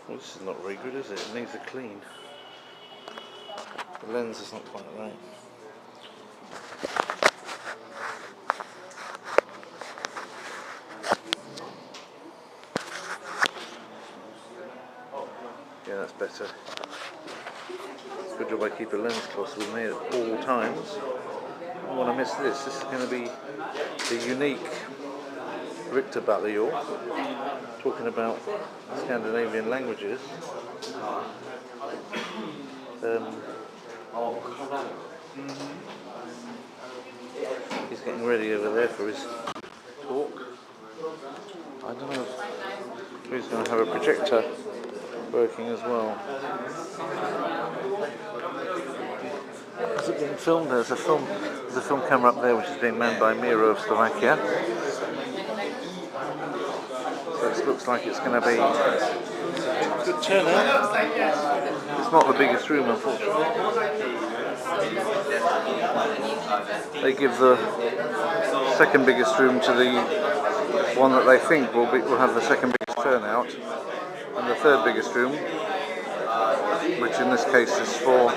Well, this is not very good, is it? It needs a clean. The lens is not quite right. Yeah, that's better. Good job I keep a lens cloth with me at all times. I don't want to miss this. This is going to be the unique Victor Berrjod talking about Scandinavian languages. He's getting ready over there for his talk. I don't know if he's going to have a projector working as well. Is it being filmed? There's a film camera up there which is being manned by Miro of Slovakia. So it looks like it's going to be a good turnout. It's not the biggest room, unfortunately. They give the second biggest room to the one that they think will have the second biggest turnout, and the third biggest room, which in this case is for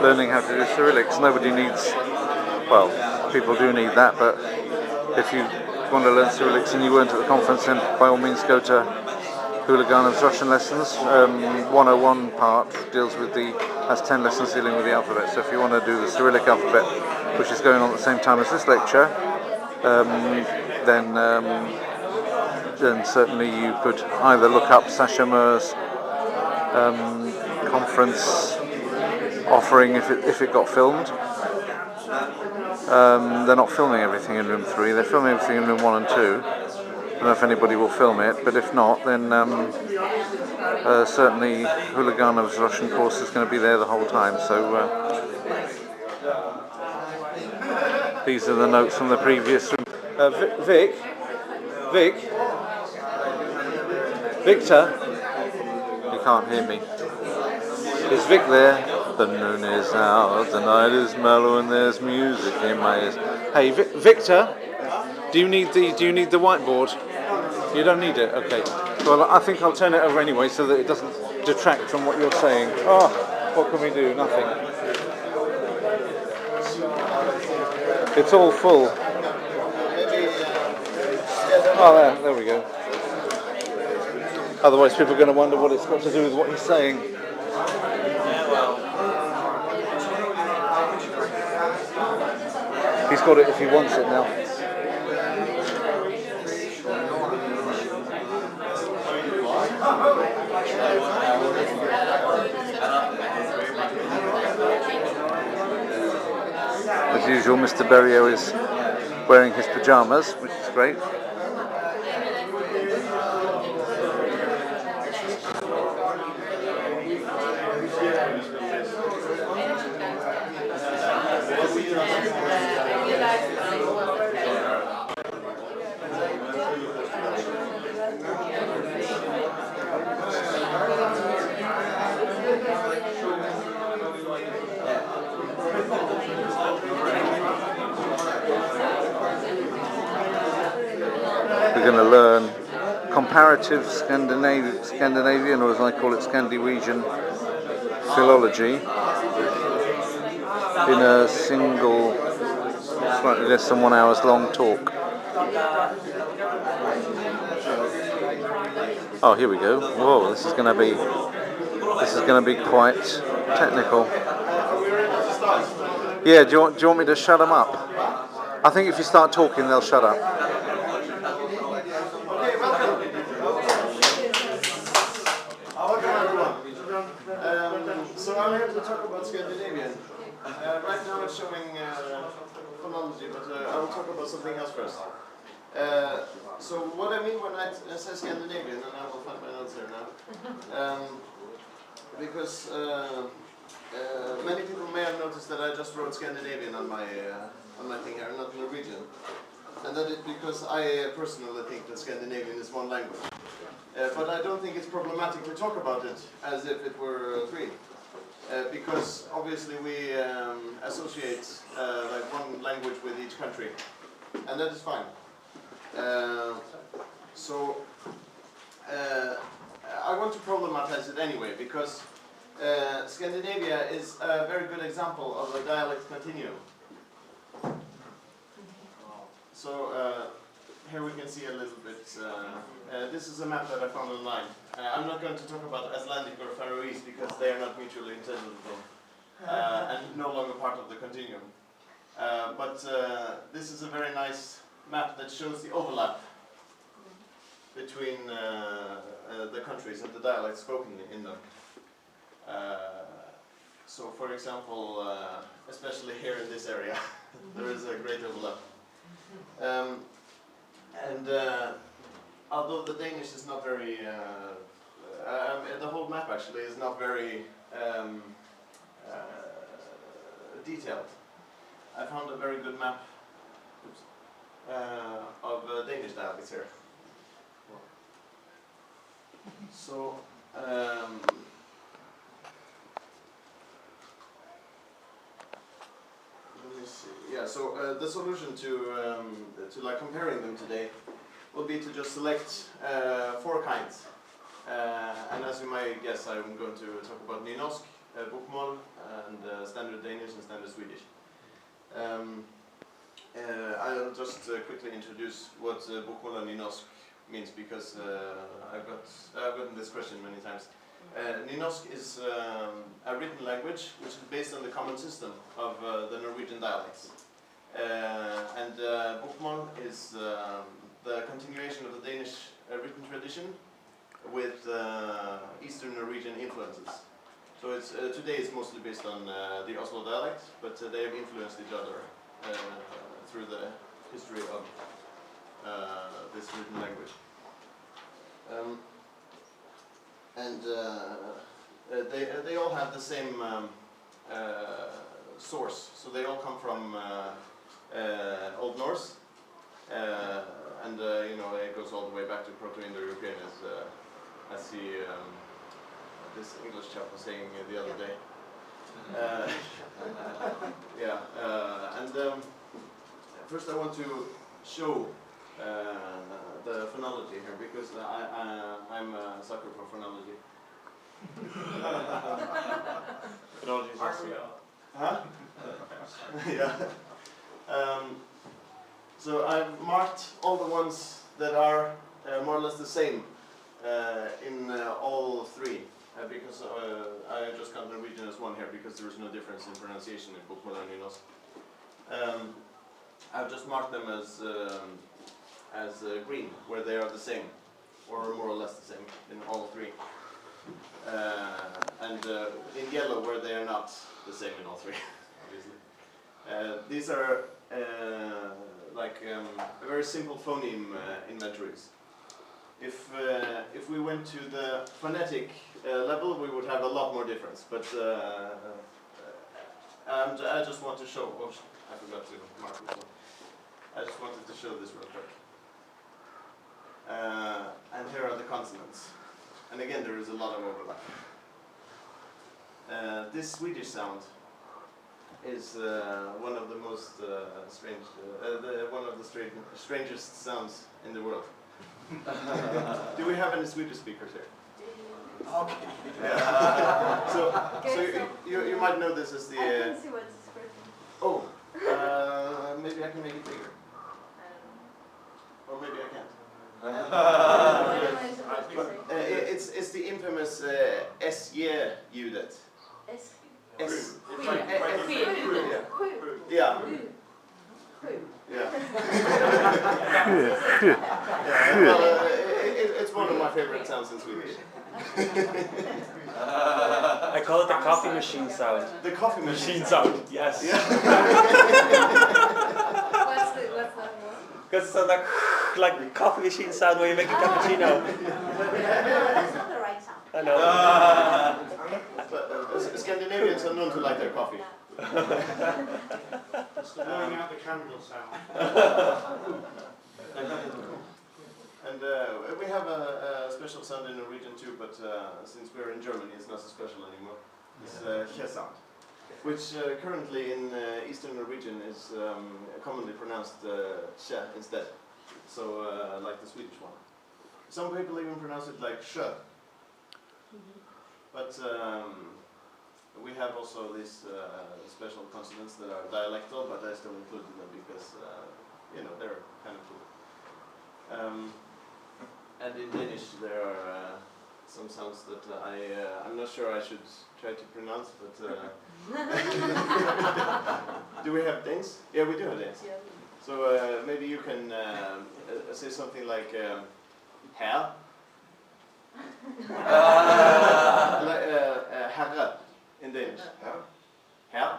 learning how to do Cyrillics. Nobody needs, well, people do need that, but if you want to learn Cyrillics and you weren't at the conference, then by all means go to Huliganov's Russian lessons. 101 part has 10 lessons dealing with the alphabet, so if you want to do the Cyrillic alphabet, which is going on at the same time as this lecture, then certainly you could either look up Sasha Mur's conference offering if it got filmed. They're not filming everything in room 3, they're filming everything in room 1 and 2. I don't know if anybody will film it, but if not, then certainly Huliganov's Russian course is going to be there the whole time. So these are the notes from the previous room. Victor, you can't hear me. Is Vic there? The moon is out, the night is mellow, and there's music in my ears. Hey, Victor, do you need the whiteboard? You don't need it. Okay. Well, I think I'll turn it over anyway, so that it doesn't detract from what you're saying. Oh, what can we do? Nothing. It's all full. Oh, there we go. Otherwise, people are going to wonder what it's got to do with what he's saying. He's got it if he wants it now. As usual, Mr. Berrjod is wearing his pyjamas, which is great. We're going to learn comparative Scandinavian, or as I call it, Scandinavian philology in a single, slightly less than 1 hour's long talk. Oh, here we go. Whoa, this is going to be quite technical. Yeah, do you want me to shut them up? I think if you start talking, they'll shut up. So I'm here to talk about Scandinavian. Right now it's showing phonology, but I will talk about something else first. So what I mean when I say Scandinavian, and I will find my notes here now, because many people may have noticed that I just wrote Scandinavian on my thing here, not Norwegian, and that is because I personally think that Scandinavian is one language. But I don't think it's problematic to talk about it as if it were 3. Because obviously we associate like one language with each country, and that is fine. I want to problematize it anyway because Scandinavia is a very good example of a dialect continuum. So here we can see a little bit. This is a map that I found online. I'm not going to talk about Icelandic or Faroese because they are not mutually intelligible and no longer part of the continuum. But this is a very nice map that shows the overlap between the countries and the dialects spoken in them. So, for example, especially here in this area, there is a great overlap. Although the Danish is not very, the whole map actually is not very detailed. I found a very good map of Danish dialects here. So, let me see. Yeah. So the solution to like comparing them today will be to just select 4 kinds. And as you might guess, I'm going to talk about nynorsk, bokmål, and standard Danish and standard Swedish. I'll just quickly introduce what bokmål and nynorsk means because I've gotten this question many times. Nynorsk is a written language which is based on the common system of the Norwegian dialects. And bokmål is the continuation of the Danish written tradition with Eastern Norwegian influences. So it's, today it's mostly based on the Oslo dialect, but they have influenced each other through the history of this written language. They all have the same source, so they all come from Old Norse, and you know, it goes all the way back to Proto-Indo-European, as this English chap was saying the other day. Yeah, first I want to show the phonology here because I'm a sucker for phonology. Phonology is awesome. Huh? Yeah. So I've marked all the ones that are more or less the same in all 3. Because I just count Norwegian as one here because there is no difference in pronunciation in bokmål and nynorsk. I've just marked them as green, where they are the same, or more or less the same in all 3. And in yellow, where they are not the same in all 3, obviously. These are like a very simple phoneme inventories. If we went to the phonetic level, we would have a lot more difference. But and I just want to show. Oh, I forgot to mark this one. I just wanted to show this real quick. And here are the consonants. And again, there is a lot of overlap. This Swedish sound is one of the most strange, one of the strangest sounds in the world. Do we have any Swedish speakers here? Okay. Yeah. So you might know this as the. I can see what's description. Oh, maybe I can make it bigger. Or maybe I can't. It's the infamous SJ-ljudet. S. S. Yeah. Yeah. Well, it's one of my favorite sounds in Swedish. I call it the coffee machine sound. The coffee machine sound, yes. Yeah. What's that one? Because it's like coffee machine sound where you make a cappuccino. That's not the right sound. I know. But Scandinavians are known to like their coffee. It's the blowing out the candle sound. And we have a special sound in Norwegian too, but since we're in Germany, it's not so special anymore. It's Ch sound, which currently in Eastern Norwegian is commonly pronounced Ch instead. So like the Swedish one. Some people even pronounce it like Sh, But we have also these special consonants that are dialectal, but I still included them because you know, they're kind of cool. And in Danish there are some sounds that I'm not sure I should try to pronounce, but do we have Danes? Yeah, we do have Danes. So maybe you can say something like herre. Herre in Danish. Herre?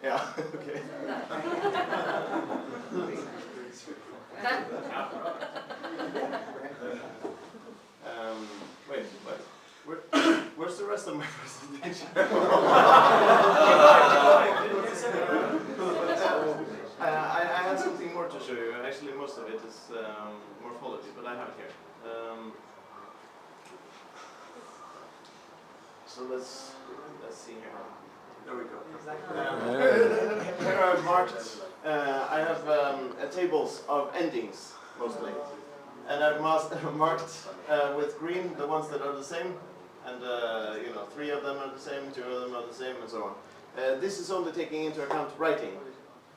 Yeah, okay. Wait, what? Where's the rest of my presentation? I have something more to show you. Actually, most of it is morphology, but I have it here. So let's see here. There we go. Here I've marked. I have tables of endings mostly, and I've marked with green the ones that are the same, and you know, 3 of them are the same, 2 of them are the same, and so on. This is only taking into account writing.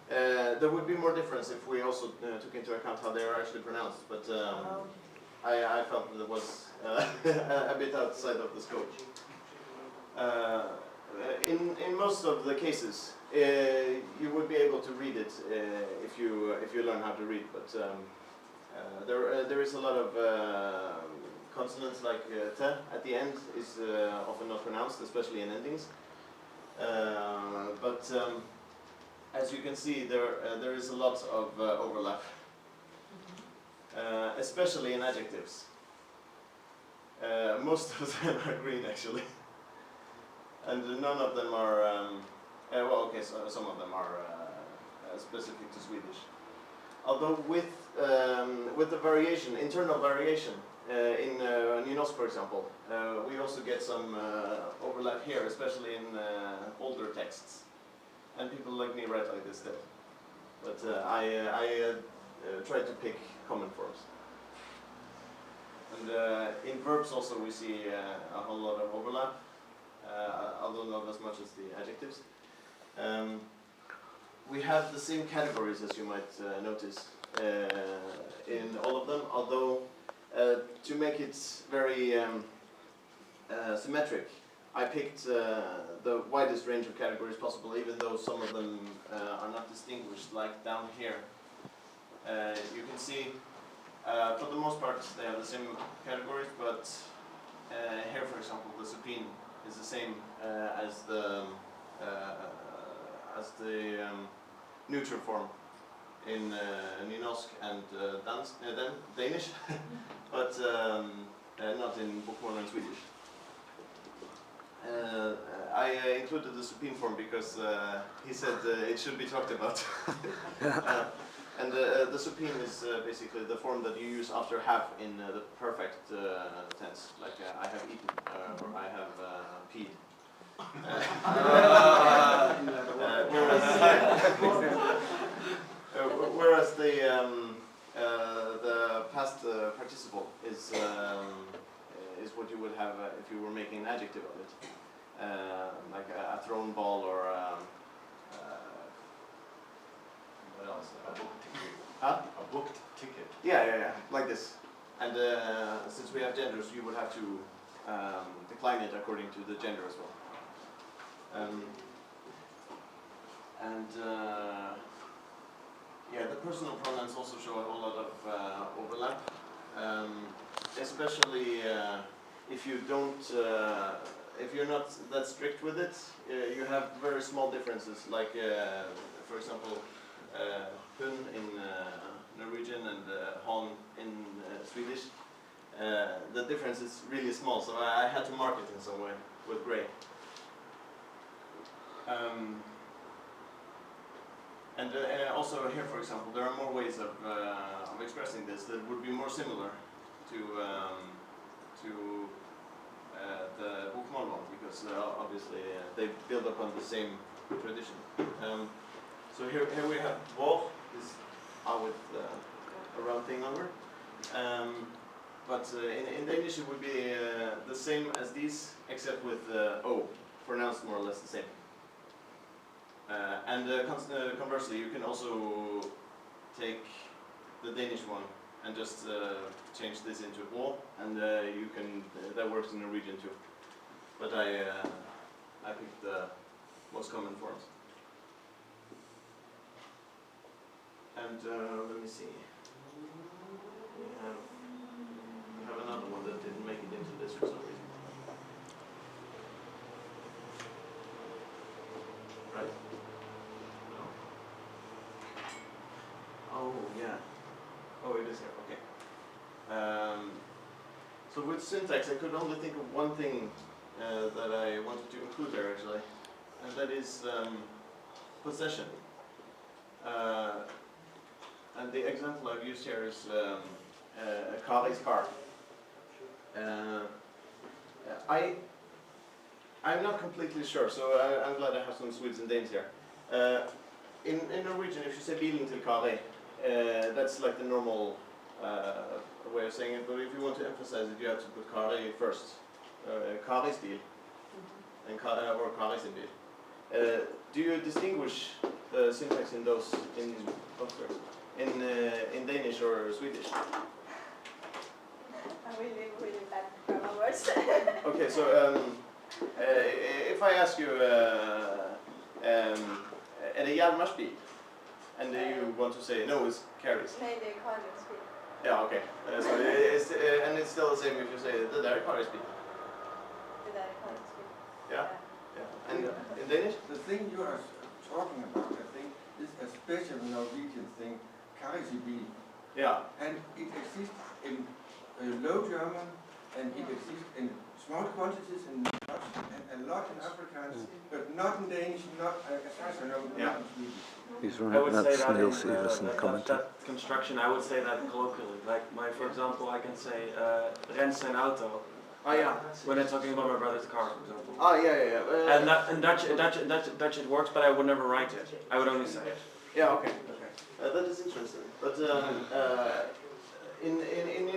There would be more difference if we also took into account how they are actually pronounced, but I felt that it was a bit outside of the scope. In most of the cases, you would be able to read it if you learn how to read, but there is a lot of consonants like t at the end is often not pronounced, especially in endings. But as you can see, there is a lot of overlap, especially in adjectives. Most of them are green, actually. And none of them are, well, okay, so some of them are specific to Swedish. Although with the variation, internal variation, in Nynorsk, for example, we also get some overlap here, especially in older texts. And people like me write like this still. But I try to pick common forms. And in verbs also we see a whole lot of overlap. Although not as much as the adjectives. We have the same categories, as you might notice, in all of them, although to make it very symmetric, I picked the widest range of categories possible, even though some of them are not distinguished, like down here. You can see, for the most part, they have the same categories, but here, for example, the supine is the same as the neutral form in Nynorsk and Danish, but not in Bokmål and Swedish. I included the supine form because he said it should be talked about. And the supine is basically the form that you use after have in the perfect tense, like I have eaten or I have peed. Whereas the past participle is what you would have if you were making an adjective of it, like a thrown ball or what else? A booked ticket. Huh? A booked ticket. Yeah, like this. And since we have genders, you would have to decline it according to the gender as well. Yeah, the personal pronouns also show a whole lot of overlap, especially if you don't, if you're not that strict with it. You have very small differences, like for example, hun in Norwegian and hon in Swedish. The difference is really small, so I had to mark it in some way with gray. And also here, for example, there are more ways of expressing this that would be more similar to the Bokmål one, because obviously they build upon the same tradition. So here we have Vår, this with a round thing over. but in Danish it would be the same as these, except with O, pronounced more or less the same. And conversely, you can also take the Danish one and just change this into O, and you can that works in Norwegian too. But I picked the most common forms. And let me see. We have another one that didn't make it into this for some reason. Right? No? Oh, yeah. Oh, it is here. Okay. So with syntax, I could only think of one thing that I wanted to include there, actually. And that is possession. And the example I've used here is Kari's car. I'm not completely sure, so I'm glad I have some Swedes and Danes here. In Norwegian, if you say bilen til Kari, that's like the normal way of saying it, but if you want to emphasize it, you have to put Kari first. Kari's bil, and or Kari's bil. Do you distinguish the syntax in those in Danish or Swedish? I'm really bad grammar words. Okay, so if I ask you, er det Hjalmars bil? And you want to say, no, it's Kari's. Nej, det är Karins bil. Yeah, okay. So it's, and it's still the same if you say, det där är Kari's bil. Det där är Karins bil. Yeah. Yeah. And in Danish? The thing you are talking about, I think, is a special Norwegian thing, Karibi. Yeah. And it exists in Low German, and it exists in small quantities in Dutch, and a lot in Afrikaans, but not in Danish, not as far as I know, not in Swedish. He's I right, would say that's that Neil in, Severson commenting. that construction, I would say that colloquially. Like for example, I can say rent zijn auto. Oh yeah. When I'm talking about my brother's car, for example. Oh yeah. And that, in Dutch it works, but I would never write it. I would only say it. Yeah, okay. That is interesting. But in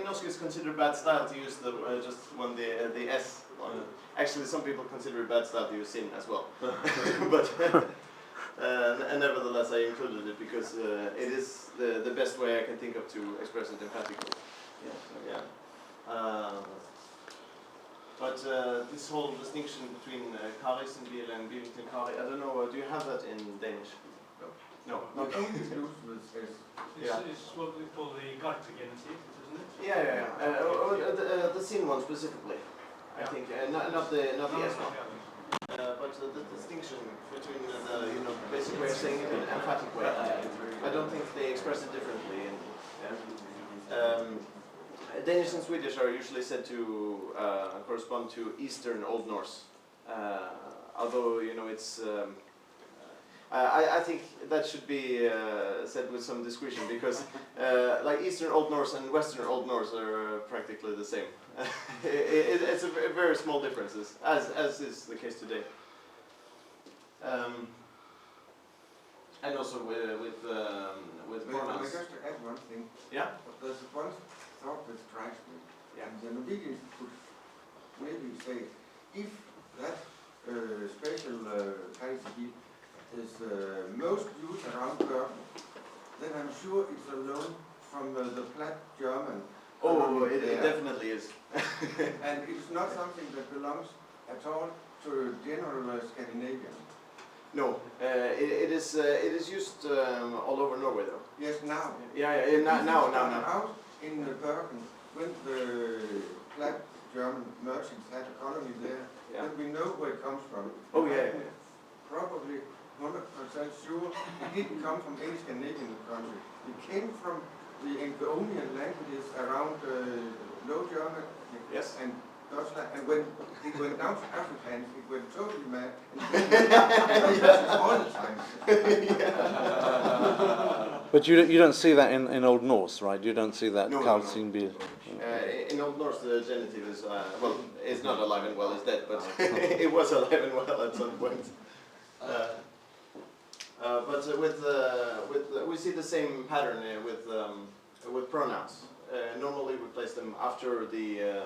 Norsk it's considered bad style to use the just when the S one. Actually, some people consider it bad style to use sin as well. But and nevertheless, I included it because it is the best way I can think of to express it emphatically. Yeah. But this whole distinction between Karis and bil and bil til Kari, I don't know. Do you have that in Danish? No. Not only used with S. It's what we call the genitive, isn't it? Yeah. The sin one specifically, I think, not the S one. But the distinction between the basic way of saying it and emphatic way, I don't think they express it differently. Danish and Swedish are usually said to correspond to Eastern Old Norse, although it's. I think that should be said with some discretion because like Eastern Old Norse and Western Old Norse are practically the same. It's a very small differences, as is the case today. And also with pronouns. Just to add one thing. Yeah. There's one thought that strikes me. Yeah. And the Norwegians could maybe say, if that special Karibi is most used around Bergen, then I'm sure it's a loan from the Platt German. Oh, it definitely is. And it's not something that belongs at all to general Scandinavian. No, it is used all over Norway though. Yes, now. Yeah, now. Out in Bergen, when the Platt German merchants had a colony there, then we know where it comes from. Oh yeah. Probably 100% sure it didn't come from any Scandinavian country. It came from the Scandinavian languages around Low German and Deutschland, and when it went down to Afrikaans, it went totally mad. All the time. But you don't see that in Old Norse, right? You don't see that No. Karlsson bil. In Old Norse, the genitive is well, it's not alive and well, it's dead, but it was alive and well at some point. But we see the same pattern with pronouns. normally we place them after the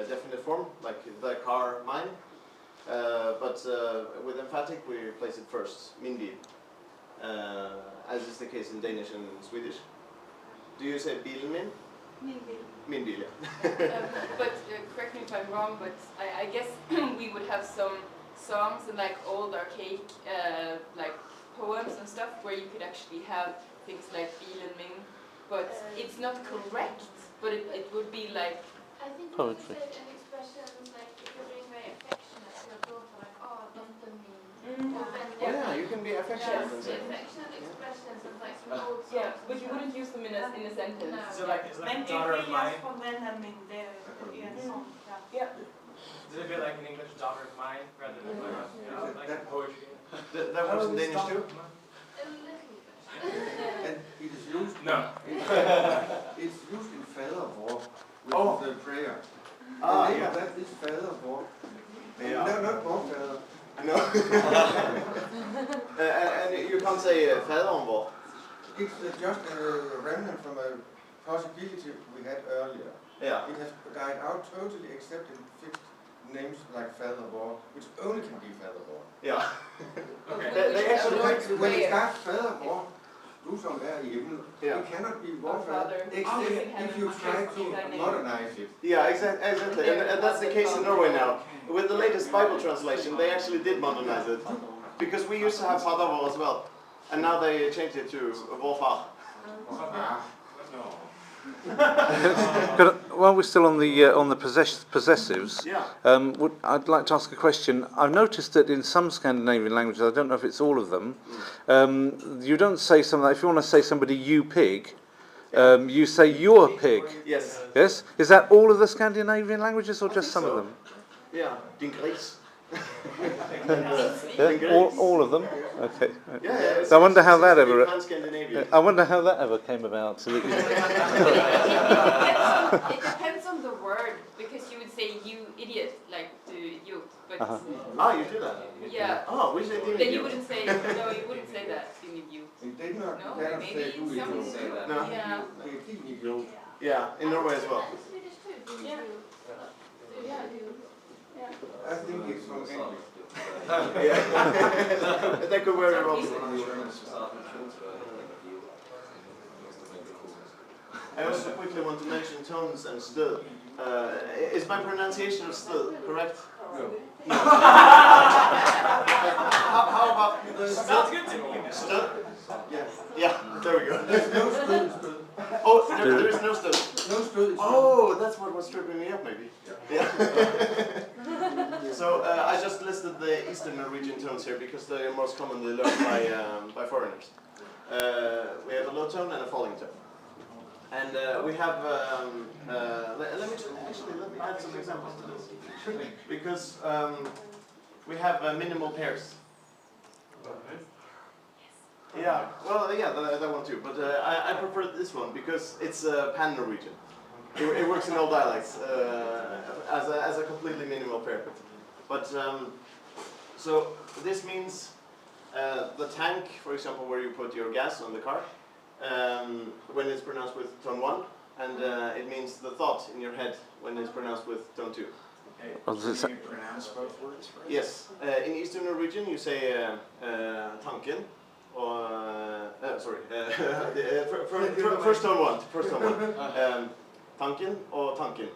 definite form, like the car, mine. But with emphatic we place it first, min bil, as is the case in Danish and Swedish. Do you say bilen min? Min bil. Min bil, yeah. But correct me if I'm wrong, but I guess we would have some songs and like old archaic like poems and stuff where you could actually have things like bilen min, but it's not correct, but it would be like I think we Poetry. could say an expression like if you're being very affectionate to your daughter, like, oh, don't me. Mm. Or when Oh yeah, you can be affectionate and yes, say. affectionate expressions and like some old songs. yeah, but you wouldn't use them in a sentence. No. So like, it's like Men a daughter of skiljas mine. från männen min, det är en sån. Ja. Is it a bit like in English, daughter of mine, rather than like poetry? That works in Danish too? A little bit. And it is used. No. It's used in fadervor, which Oh. is the prayer. Ah, The name yeah. of that is fadervor. Yeah. No, not morfader. No. And you can't say faderomvor. It's just a remnant from a possibility we had earlier. Yeah. It has died out totally except in fixed names like fadervor, which only can be fadervor. Yeah. Okay. They actually When it starts fadervor, du som i himlen, Yeah. it cannot be Our warfare Father, except if you try to modernize it. Yeah, exactly. And that's the case in Norway now. With the latest Bible translation, they actually did modernize it. Because we used to have fadervor as well. And now they changed it to vorfar. While we're still on the possessives, Yeah. I'd like to ask a question. I've noticed that in some Scandinavian languages, I don't know if it's all of them, you don't say something. If you want to say somebody "you pig," you say "you're pig." Yes. Yes, is that all of the Scandinavian languages or just some of them? Yeah. Din gris. Yeah, all of them. Okay. Yeah. So I wonder how that ever. Pan-Scandinavian. I wonder how that ever came about. So that It depends on the word, because you would say you idiot, like to you, but Ah, you do that. yeah. Oh, we say din Then you idiot. wouldn't say you wouldn't say that in you. It did not, No, cannot maybe say du some idiot. say that. No. Yeah. Det er din idiot. Yeah, in Norway as well. Swedish too. Do Yeah. I think it's from English. Yeah. That could very well be. I also quickly want to mention tones and still. Is my pronunciation of still correct? No. How about Sounds good to me. still? Yeah. Yeah, there we go. There's no stud, stud. Oh, there is no still. No stud is Oh, that's what was tripping me up, maybe. Yeah. So I just listed the Eastern Norwegian tones here because they are most commonly learned by foreigners. We have a low tone and a falling tone, and we have. Let me add some examples to this because we have minimal pairs. Yeah, well, yeah, that one too. But I prefer this one because it's Pan-Norwegian. It works in all dialects as a completely minimal pair. But so this means the tank, for example, where you put your gas on the car, when it's pronounced with tone 1, and it means the thought in your head when it's pronounced with tone 2. Can you pronounce both words for us? Yes, in Eastern Norwegian you say tanken, or sorry, first tone 1, tanken or tanken.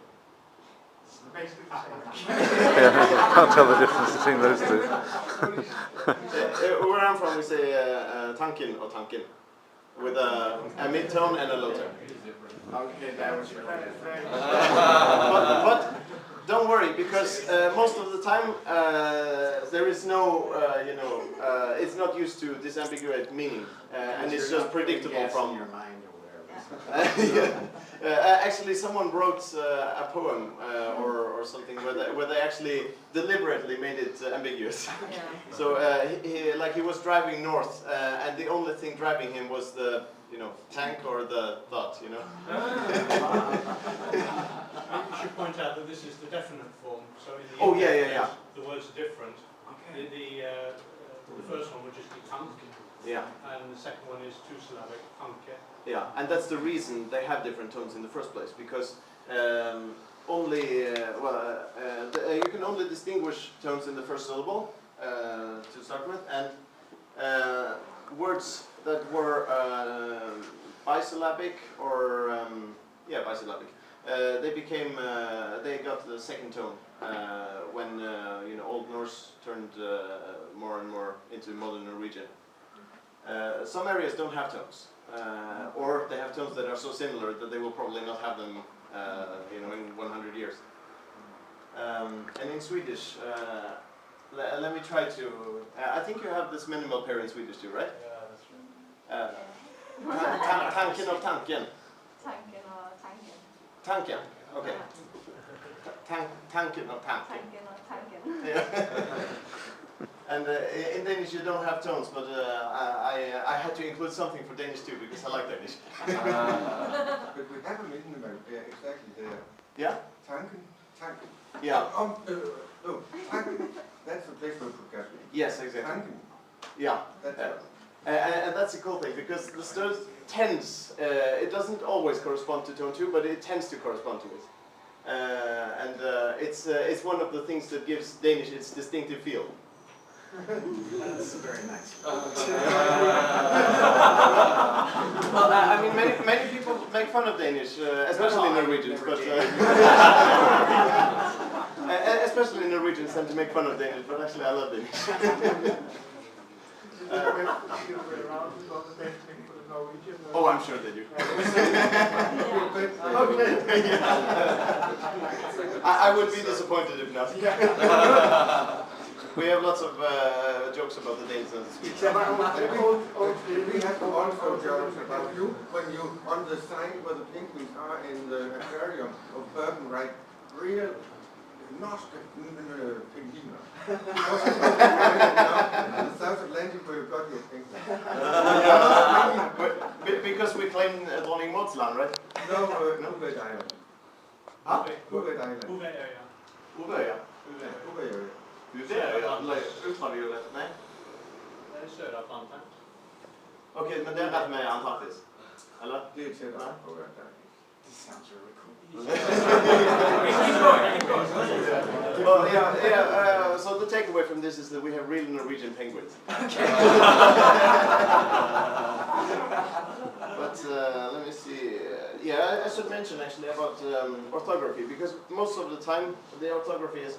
Can't tell the difference between those two. Where I'm from we say tanken or tanken, with a mid-tone and a low tone. Okay, that was But don't worry, because most of the time there is no, it's not used to disambiguate meaning, and it's just predictable from. your mind or whatever. Actually, someone wrote a poem or something where they actually deliberately made it ambiguous. Yeah. So he was driving north, and the only thing driving him was the tank or the thought. You should point out that this is the definite form. So in the Yeah. the words are different. Okay. The first one would just be tank, Yeah. And the second one is two-syllabic, anke. Yeah, and that's the reason they have different tones in the first place, because you can only distinguish tones in the first syllable to start with, and words that were bisyllabic or bisyllabic, they got the second tone when Old Norse turned more and more into modern Norwegian. Some areas don't have tones, or they have tones that are so similar that they will probably not have them, in 100 years. And in Swedish, let me try to. I think you have this minimal pair in Swedish too, right? Yeah, that's right. Tanken och tanken. Tanken och tanken. Tanken. Okay. Tanken och tanken. Tanken och tanken. Yeah. And in Danish you don't have tones, but I had to include something for Danish too because I like Danish. But we have a minimal pair exactly there. Yeah? Tanken, tanken. Yeah. No, tanken, that's the place where we put gasoline. Yes, exactly. Tanken, Yeah. that's And that's a cool thing because the stone tends, it doesn't always correspond to tone 2, but it tends to correspond to it. It's one of the things that gives Danish its distinctive feel. That's very nice. Well, I mean, many people make fun of Danish, especially Norwegians, but especially Norwegians tend to make fun of Danish, but actually I love Danish. Oh, I'm sure they do. Okay. I would be disappointed if not. We have lots of jokes about the Danes and the Swedes. We have also jokes about you when you, on the sign where the penguins are in the aquarium of Bergen, write real norske penguiner. The South Atlantic where you got your penguins. Because we claim Dronning Mauds land, right? No, Uvet Island. Huh? Uvet Island. Uveøya. Uveøya. Uveøya. Uveøya? Ultraviolett? Nej? Det er Sør-Atlanteren. Okay, men det er rett med Antarktis? Eller? Det er tæt på Antarktis. This sounds really cool. Well, so the takeaway from this is that we have real Norwegian penguins. But let me see. I should mention actually about orthography, because most of the time the orthography is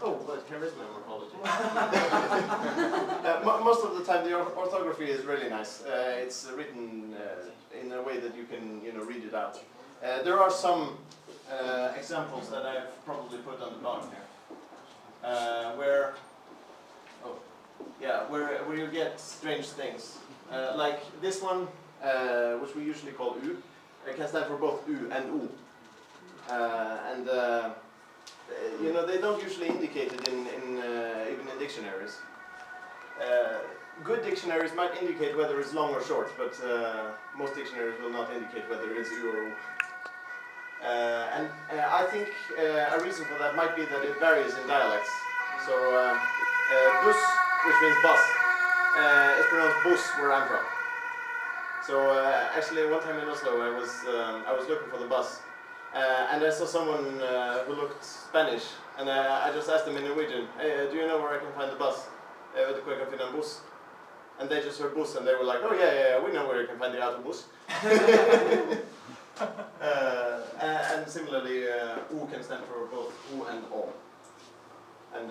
here is my morphology. Most of the time the orthography is really nice. It's written in a way that you can read it out. There are some examples that I've probably put on the bottom here, where you get strange things, like this one, which we usually call U. It can stand for both U and O, and they don't usually indicate it even in dictionaries. Good dictionaries might indicate whether it's long or short, but most dictionaries will not indicate whether it's U or O. And I think a reason for that might be that it varies in dialects. So bus, which means bus, is pronounced bus where I'm from. So actually, one time in Oslo, I was looking for the bus, and I saw someone who looked Spanish, and I just asked them in Norwegian, "Hey, do you know where I can find the bus? Vet du hvor jeg kan finne en buss?" And they just heard bus, and they were like, "Oh yeah, we know where you can find the autobus." And similarly, O can stand for both O and O. And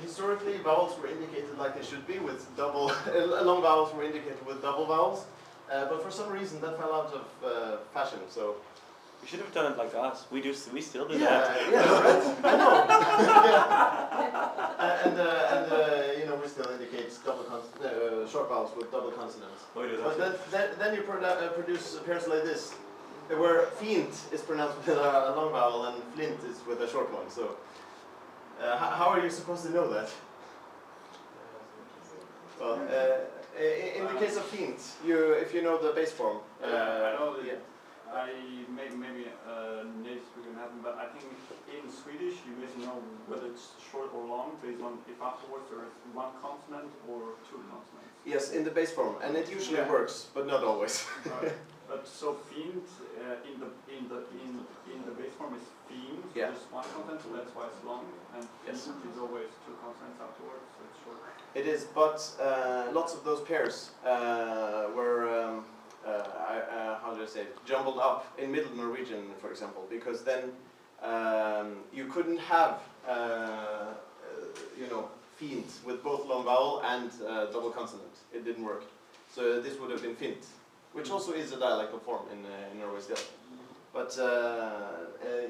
historically, vowels were indicated like they should be with double, long vowels were indicated with double vowels, but for some reason that fell out of fashion. So We should have done it like us. We still do that. Yeah, right. I know. And we still indicate short vowels with double consonants. Oh, we do But that. then you produce pairs like this, where fint is pronounced with a long vowel and flint is with a short one. So how are you supposed to know that? Well, in the case of fint, if you know the base form. I know that. Maybe native speaker can happen, but I think in Swedish you basically know whether it's short or long. form based on if afterwards there is one consonant or two consonants. Yes, in the base form, and it usually Yeah. works, but not always. But so fiend in the base form is fiend, Yeah. just one consonant, so that's why it's long, and Yes. fiend is always two consonants afterwards, so it's short. It is, but lots of those pairs were, how do I say it, jumbled up in Middle Norwegian, for example, because then you couldn't have, you know, fiend with both long vowel and double consonant. It didn't work. So this would have been fint, which also is a dialectal form in Norway still. But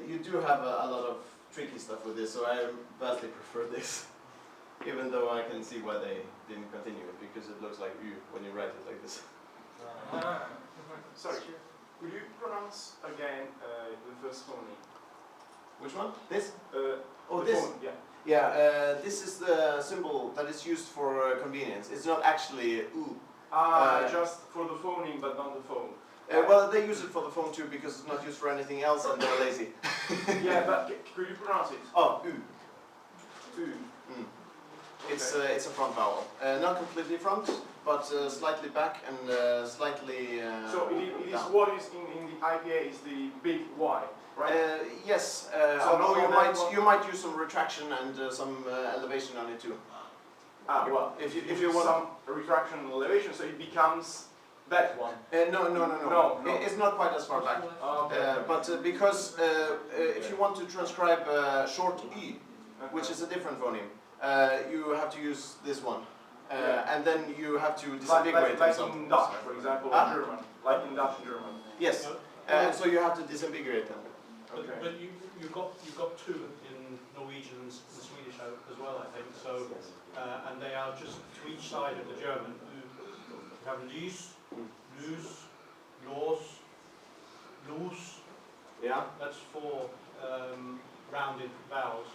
you do have a lot of tricky stuff with this, so I vastly prefer this. Even though I can see why they didn't continue it, because it looks like U when you write it like this. Sorry, could you pronounce again the first phoneme? Which one? This? Oh, this? Phone, yeah. Yeah, this is the symbol that is used for convenience. It's not actually U. Just for the phoneme, but not the phone. Well, they use it for the phone too, because it's not used for anything else and they're lazy. Yeah, but could you pronounce it? Oh, U. U. Mm. It's a front vowel. Not completely front, but slightly back and slightly So it is down. what is in the IPA is the big Y, right? Yes, So although no, you might use some retraction and some elevation on it too. Well, if you want some retraction and elevation, so it becomes that one. No. It's not quite as far back. Okay. But because if you want to transcribe short E, which is a different phoneme, you have to use this one. And then you have to disambiguate like some. in Dutch, for example, or German. Like in Dutch and German. Yes. So you have to disambiguate them. Okay. But you've got two in Norwegian and Swedish as well, I think. So, and they are just to each side of the German. You have lys, lus, los, lus. Yeah. That's four rounded vowels.